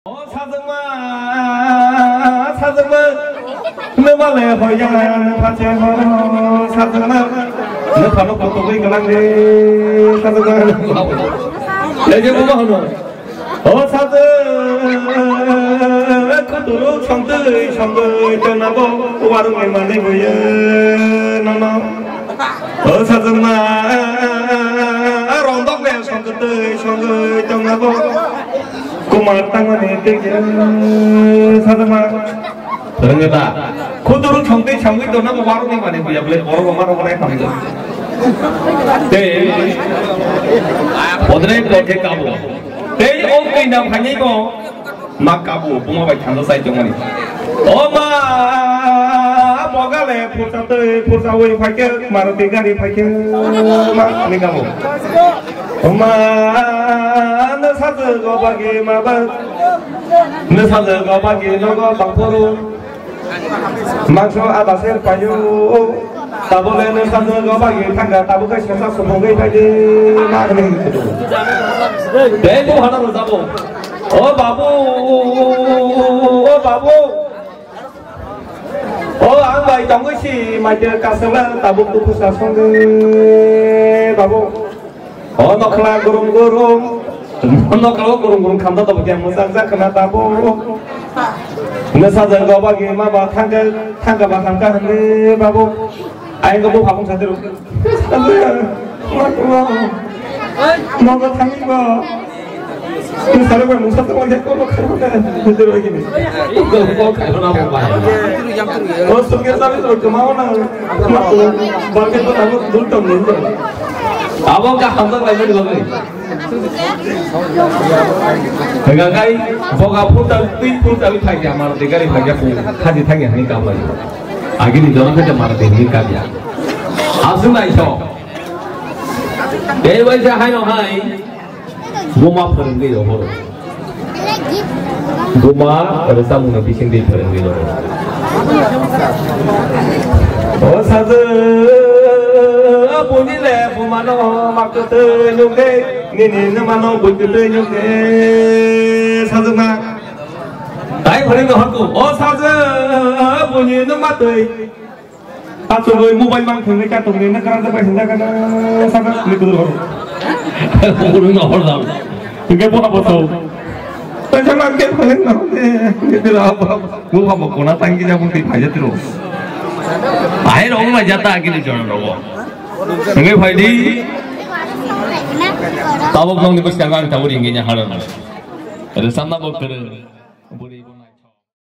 사정마 너 말래 호야 너 파채호 사정마 너 바로 고토고 이거란데 사정마 이제 뭐가 하노 사정 그도로 청들 떠나고 와르게 말리고요 너너 사정마 롱덕내 청들 떠나고 kumar tangan itu satu mah ternyata kudu chongte chongte itu nama baru nih mana punya beli orang mana kami tu deh bodre bodre kabu deh oke nam hanya itu mak kabu bunga baik chanda saya cuma ni ma mogale pusat wei pakai maruti gari pakai mak ni kamu ma 너 사드 거박이 마바 너 사드 거박이 너거 방포로 망초 아바셀 파요 따볼래 너 사드 거박이 탄가 따보가 시사 소봉이 파지 마그네 대고 하나로 잡어 바보 안바이 동거시 마저 가서라 따보고 부사 송게 바보 no kelak gurung-gurung no kalau gurung-gurung kamda to bagian musangsa kena tabu nasa jaga bagi ma ba tangga ba tangga hande babu aing go phapung sadero no go tangi ba ni sare ba musa to bagian ko kharo na sadero gini go kharo na ba sungir sabe to kamao na bagian to tabu dul to nin abang kah hamdan lagi di bawah. Dengan kai, boga putar lagi amar tiga lagi aku hadi tanya ni kamar. Agi di dalam kerja amar tiga kamar. Asal nak isok. Dewa saya hai, guma pergi dohor. Guma pada samu nabi sendiri pergi dohor. Oh satu. Bunyi le, bumano makut nyungke, ni mano bunyi nyungke, satu mak. Tapi boleh nggak aku? Oh satu bunyi matui. Atau boleh mobile bank thengnya katung ni, nak kerana sampai senja kan satu ni tu dulu. Boleh nggak orang? Enggak apa tahu. Macam mana kita boleh nggak? Kita apa? Gua apa kona tangki jamu ti aja terus. Air orang macam tak gini jangan orang. Enggak Faidi, tabok nong di bus jangan tahu ringnya haran. Ada sama bok ter.